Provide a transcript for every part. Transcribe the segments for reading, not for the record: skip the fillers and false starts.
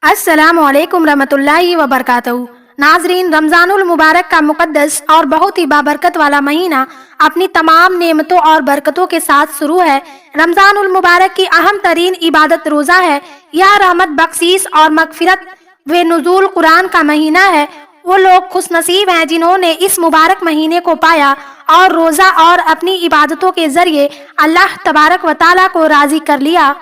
अस्सलाम वालेकुम रहमतुल्लाहि व बरकातहू। नाजरीन, रमज़ानुल मुबारक का मुक़द्दस और बहुत ही बाबरकत वाला महीना अपनी तमाम नेमतों और बरकतों के साथ शुरू है। रमज़ानुल मुबारक की अहम तरीन इबादत रोज़ा है। यह रहमत बख्शीश और मगफिरत व नुज़ूल कुरान का महीना है। वो लोग खुशनसीब हैं जिन्होंने इस मुबारक महीने को पाया और रोज़ा और अपनी इबादतों के जरिए अल्लाह तबारक व तआला को राज़ी कर लिया।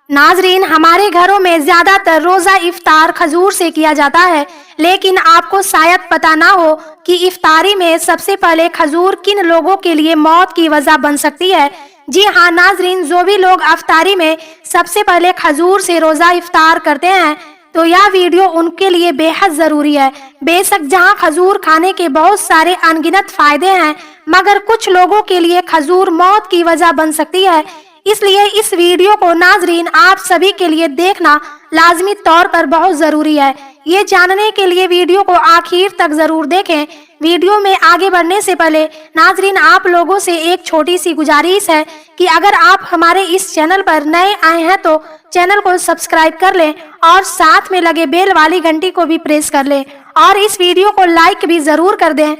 नाजरीन, हमारे घरों में ज्यादातर रोजा इफ्तार खजूर से किया जाता है, लेकिन आपको शायद पता ना हो कि इफ्तारी में सबसे पहले खजूर किन लोगों के लिए मौत की वजह बन सकती है। जी हाँ नाजरीन, जो भी लोग इफ्तारी में सबसे पहले खजूर से रोजा इफ्तार करते हैं तो यह वीडियो उनके लिए बेहद जरूरी है। बेशक जहाँ खजूर खाने के बहुत सारे अनगिनत फायदे हैं, मगर कुछ लोगों के लिए खजूर मौत की वजह बन सकती है। इसलिए इस वीडियो को नाजरीन आप सभी के लिए देखना लाजमी तौर पर बहुत जरूरी है। ये जानने के लिए वीडियो को आखिर तक जरूर देखें। वीडियो में आगे बढ़ने से पहले नाजरीन आप लोगों से एक छोटी सी गुजारिश है कि अगर आप हमारे इस चैनल पर नए आए हैं तो चैनल को सब्सक्राइब कर लें और साथ में लगे बेल वाली घंटी को भी प्रेस कर लें और इस वीडियो को लाइक भी जरूर कर दें।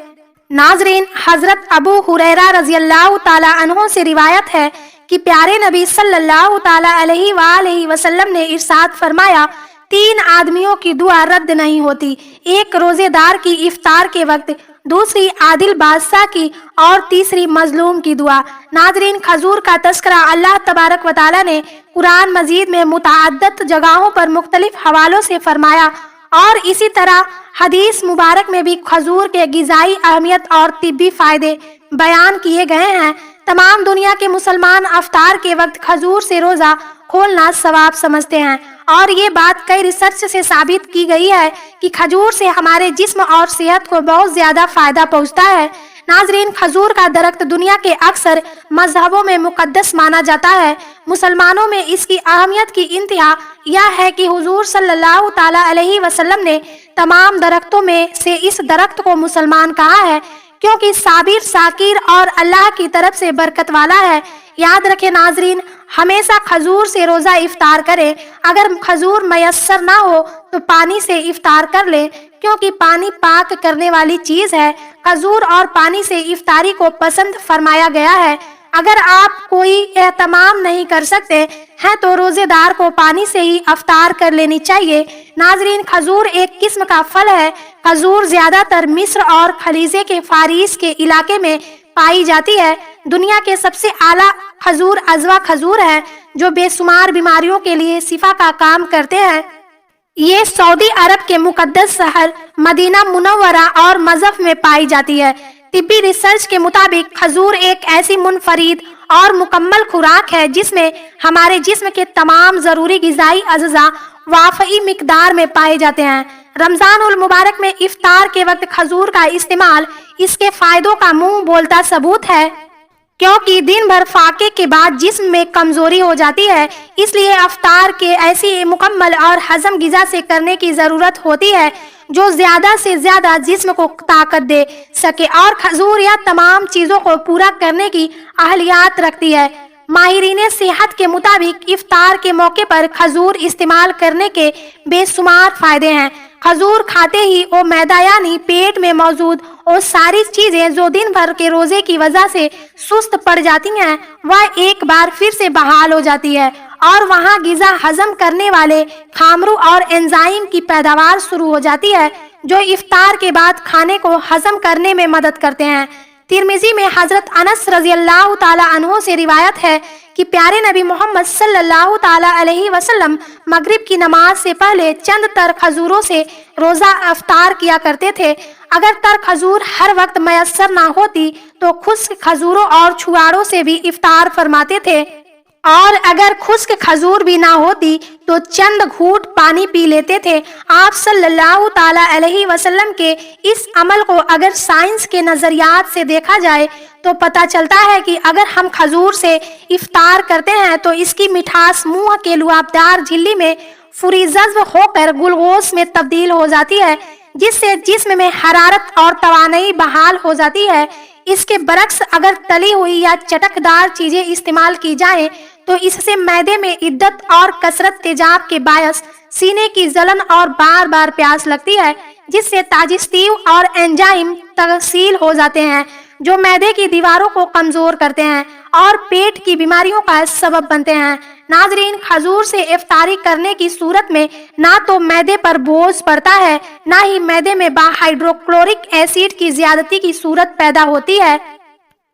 नाजरीन, हजरत अबू हुरैरा रज़ियल्लाहु ताला अन्हु से रिवायत है कि प्यारे नबी सल्लल्लाहु ताला अलैहि वसल्लम ने इरशाद फरमाया, 3 आदमियों की दुआ रद्द नहीं होती, एक रोजेदार की इफ्तार के वक्त, दूसरी आदिल बादशाह की और तीसरी मजलूम की दुआ। नाजरीन, खजूर का तस्करा अल्लाह तबारक व तआला ने कुरान मजीद में मुतअद्दिद जगहों पर मुख्तलिफ हवालों से फरमाया और इसी तरह हदीस मुबारक में भी खजूर के गिजाई अहमियत और तिब्बी फायदे बयान किए गए हैं। तमाम दुनिया के मुसलमान अफ्तार के वक्त खजूर से रोजा खोलना सवाब समझते हैं और ये बात कई रिसर्च से साबित की गई है कि खजूर से हमारे जिस्म और सेहत को बहुत ज्यादा फायदा पहुंचता है। नाजरीन, खजूर का दरख्त दुनिया के अक्सर मजहबों में मुकद्दस माना जाता है। मुसलमानों में इसकी अहमियत की इंतहा यह है कि हुजूर सल्लल्लाहु ताला अलैहि वसल्लम ने तमाम दरख्तों में से इस दरख्त को मुसलमान कहा है क्योंकि साबिर, साकिर और अल्लाह की तरफ से बरकत वाला है। याद रखें नाजरीन, हमेशा खजूर से रोजा इफ्तार करें। अगर खजूर मयस्सर ना हो तो पानी से इफ्तार कर लें क्योंकि पानी पाक करने वाली चीज है। खजूर और पानी से इफ्तारी को पसंद फरमाया गया है। अगर आप कोई एहतमाम नहीं कर सकते हैं तो रोजेदार को पानी से ही अफ्तार कर लेनी चाहिए। नाजरीन, खजूर एक किस्म का फल है। खजूर ज्यादातर मिस्र और खलीजे के फारिस के इलाके में पाई जाती है। दुनिया के सबसे आला खजूर अजवा खजूर है जो बेशुमार बीमारियों के लिए शिफा का काम करते हैं। ये सऊदी अरब के मुकद्दस शहर मदीना मुनव्वरा और मजफ में पाई जाती है। तिब्बी रिसर्च के मुताबिक खजूर एक ऐसी मुनफरीद और मुकम्मल खुराक है जिसमें हमारे जिस्म के तमाम जरूरी गिजाई अज़्ज़ा वाफ़ई मिकदार में पाए जाते हैं। रमजान उल मुबारक में इफ्तार के वक्त खजूर का इस्तेमाल इसके फायदों का मुंह बोलता सबूत है क्योंकि दिन भर फाके के बाद जिस्म में कमजोरी हो जाती है, इसलिए अफ्तार के ऐसी मुकम्मल और हजम गिजा से करने की जरूरत होती है जो ज्यादा से ज्यादा जिस्म को ताकत दे सके और खजूर या तमाम चीजों को पूरा करने की अहलियत रखती है। माहिरीन सेहत के मुताबिक इफ्तार के मौके पर खजूर इस्तेमाल करने के बेशुमार फायदे हैं। खजूर खाते ही वो मैदा यानी पेट में मौजूद वो सारी चीजें जो दिन भर के रोजे की वजह से सुस्त पड़ जाती हैं वह एक बार फिर से बहाल हो जाती है और वहाँ गिजा हजम करने वाले खामरू और एंजाइम की पैदावार शुरू हो जाती है जो इफ्तार के बाद खाने को हजम करने में मदद करते हैं। तिरमिजी में हजरत अनस रज़ियल्लाहु ताला अन्हु से रिवायत है कि प्यारे नबी मोहम्मद सल्लल्लाहु ताला अलैहि वसल्लम मगरिब की नमाज से पहले चंद तर खजूरों से रोजा अफ्तार किया करते थे। अगर तर खजूर हर वक्त मयस्सर ना होती तो खुश्क खजूरों और छुआड़ों से भी इफ्तार फरमाते थे और अगर खुश्क खजूर भी ना होती तो चंद घूंट पानी पी लेते थे। आप सल्लल्लाहु ताला अलैहि वसल्लम के इस अमल को अगर साइंस के नजरियात से देखा जाए तो पता चलता है कि अगर हम खजूर से इफ्तार करते हैं तो इसकी मिठास मुंह के लुआबदार झिल्ली में फुरीजज़्व होकर गुलगोश में तब्दील हो जाती है जिससे जिस्म में हरारत और तवानाई बहाल हो जाती है। इसके बरक्स अगर तली हुई या चटकदार चीजें इस्तेमाल की जाएं तो इससे मैदे में इद्दत और कसरत तेजाब के बायस सीने की जलन और बार बार प्यास लगती है, जिससे ताजिस्तीव और एंजाइम तकसील हो जाते हैं जो मैदे की दीवारों को कमजोर करते हैं और पेट की बीमारियों का सबब बनते हैं। नाजरीन, खजूर से इफ्तारी करने की सूरत में ना तो मैदे पर बोझ पड़ता है, ना ही मैदे में हाइड्रोक्लोरिक एसिड की ज्यादती की सूरत पैदा होती है।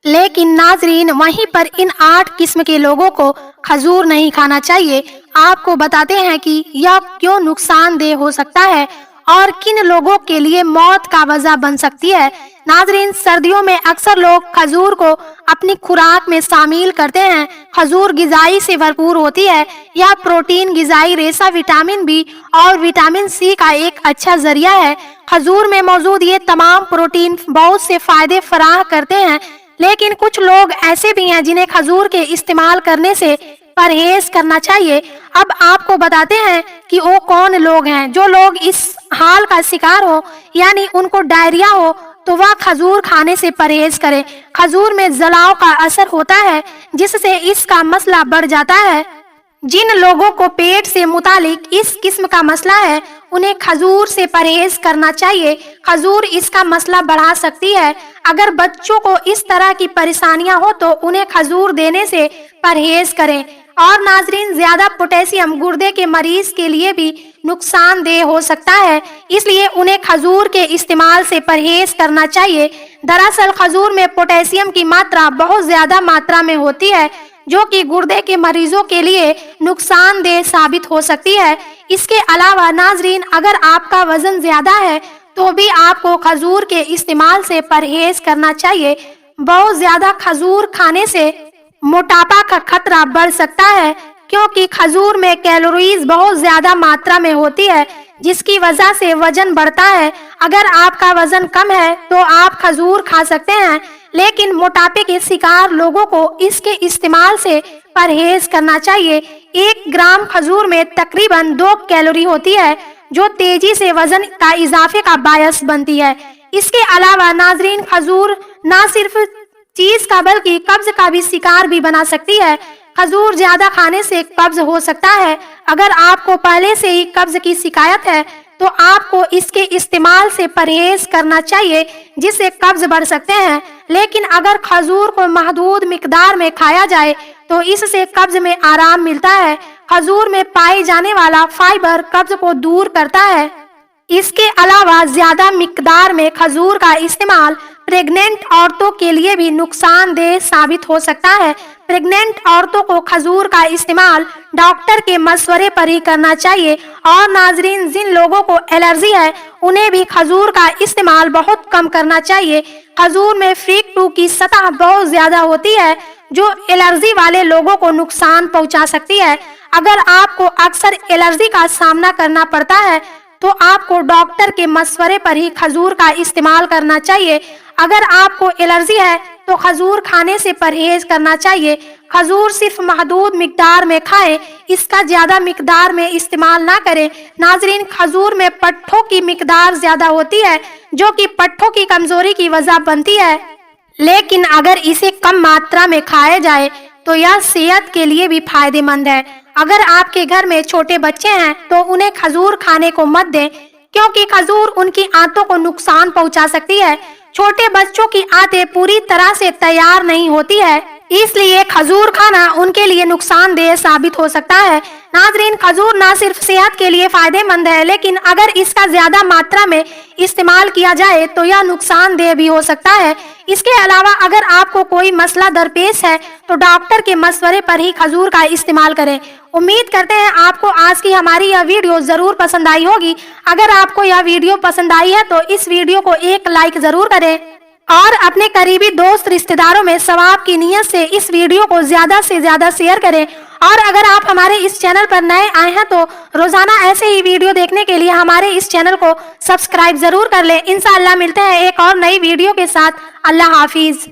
लेकिन नाजरीन, वहीं पर इन 8 किस्म के लोगों को खजूर नहीं खाना चाहिए। आपको बताते हैं कि यह क्यों नुकसानदेह हो सकता है और किन लोगों के लिए मौत का वजह बन सकती है। नाजरीन, सर्दियों में अक्सर लोग खजूर को अपनी खुराक में शामिल करते हैं। खजूर गिजाई से भरपूर होती है। यह प्रोटीन, गिजाई रेशा, विटामिन बी और विटामिन सी का एक अच्छा जरिया है। खजूर में मौजूद ये तमाम प्रोटीन बहुत से फायदे फराह करते हैं, लेकिन कुछ लोग ऐसे भी हैं जिन्हें खजूर के इस्तेमाल करने से परहेज करना चाहिए। अब आपको बताते हैं कि वो कौन लोग हैं। जो लोग इस हाल का शिकार हो, यानी उनको डायरिया हो, तो वह खजूर खाने से परहेज करें। खजूर में जलाव का असर होता है, जिससे इसका मसला बढ़ जाता है। जिन लोगों को पेट से मुतालिक इस किस्म का मसला है, उन्हें खजूर से परहेज करना चाहिए। खजूर इसका मसला बढ़ा सकती है। अगर बच्चों को इस तरह की परेशानियां हो तो उन्हें खजूर देने से परहेज करें। और नाजरीन, ज्यादा पोटेशियम गुर्दे के मरीज के लिए भी नुकसानदेह हो सकता है, इसलिए उन्हें खजूर के इस्तेमाल से परहेज करना चाहिए। दरअसल खजूर में पोटेशियम की मात्रा बहुत ज्यादा मात्रा में होती है, जो कि गुर्दे के मरीजों के लिए नुकसानदेह साबित हो सकती है। इसके अलावा नाजरीन, अगर आपका वजन ज्यादा है तो भी आपको खजूर के इस्तेमाल से परहेज करना चाहिए। बहुत ज्यादा खजूर खाने से मोटापा का खतरा बढ़ सकता है, क्योंकि खजूर में कैलोरीज बहुत ज्यादा मात्रा में होती है, जिसकी वजह से वजन बढ़ता है। अगर आपका वजन कम है तो आप खजूर खा सकते हैं, लेकिन मोटापे के शिकार लोगों को इसके इस्तेमाल से परहेज करना चाहिए। 1 ग्राम खजूर में तकरीबन 2 कैलोरी होती है, जो तेजी से वजन का इजाफे का बायस बनती है। इसके अलावा नाजरीन, खजूर ना सिर्फ चीज का बल्कि कब्ज का भी शिकार भी बना सकती है। खजूर ज्यादा खाने से कब्ज हो सकता है। अगर आपको पहले से ही कब्ज की शिकायत है तो आपको इसके इस्तेमाल से परहेज करना चाहिए, जिससे कब्ज बढ़ सकते हैं। लेकिन अगर खजूर को महदूद मिकदार में खाया जाए तो इससे कब्ज में आराम मिलता है। खजूर में पाए जाने वाला फाइबर कब्ज को दूर करता है। इसके अलावा ज्यादा मिकदार में खजूर का इस्तेमाल प्रेग्नेंट औरतों के लिए भी नुकसानदेह साबित हो सकता है। प्रेग्नेंट औरतों को खजूर का इस्तेमाल डॉक्टर के मशवरे पर ही करना चाहिए। और नाजरीन, जिन लोगों को एलर्जी है उन्हें भी खजूर का इस्तेमाल बहुत कम करना चाहिए। खजूर में फ्रीक 2 की सतह बहुत ज्यादा होती है, जो एलर्जी वाले लोगों को नुकसान पहुंचा सकती है। अगर आपको अक्सर एलर्जी का सामना करना पड़ता है तो आपको डॉक्टर के मशवरे पर ही खजूर का इस्तेमाल करना चाहिए। अगर आपको एलर्जी है तो खजूर खाने से परहेज करना चाहिए। खजूर सिर्फ महदूद मिकदार में खाएं, इसका ज्यादा मिकदार में इस्तेमाल ना करें। नाजरीन, खजूर में पट्ठों की मिकदार ज्यादा होती है, जो कि पट्ठों की कमजोरी की वजह बनती है। लेकिन अगर इसे कम मात्रा में खाया जाए तो यह सेहत के लिए भी फायदेमंद है। अगर आपके घर में छोटे बच्चे हैं तो उन्हें खजूर खाने को मत दें, क्योंकि खजूर उनकी आंतों को नुकसान पहुंचा सकती है। छोटे बच्चों की आंतें पूरी तरह से तैयार नहीं होती है, इसलिए खजूर खाना उनके लिए नुकसानदेह साबित हो सकता है। नाजरीन, खजूर ना सिर्फ सेहत के लिए फायदेमंद है, लेकिन अगर इसका ज्यादा मात्रा में इस्तेमाल किया जाए तो यह नुकसानदेह भी हो सकता है। इसके अलावा अगर आपको कोई मसला दरपेश है तो डॉक्टर के मशवरे पर ही खजूर का इस्तेमाल करें। उम्मीद करते हैं आपको आज की हमारी यह वीडियो जरूर पसंद आई होगी। अगर आपको यह वीडियो पसंद आई है तो इस वीडियो को एक लाइक जरूर करें और अपने करीबी दोस्त रिश्तेदारों में सवाब की नीयत से इस वीडियो को ज्यादा से ज्यादा शेयर करें। और अगर आप हमारे इस चैनल पर नए आए हैं तो रोजाना ऐसे ही वीडियो देखने के लिए हमारे इस चैनल को सब्सक्राइब जरूर कर लें। इंशाअल्लाह मिलते हैं एक और नई वीडियो के साथ। अल्लाह हाफिज।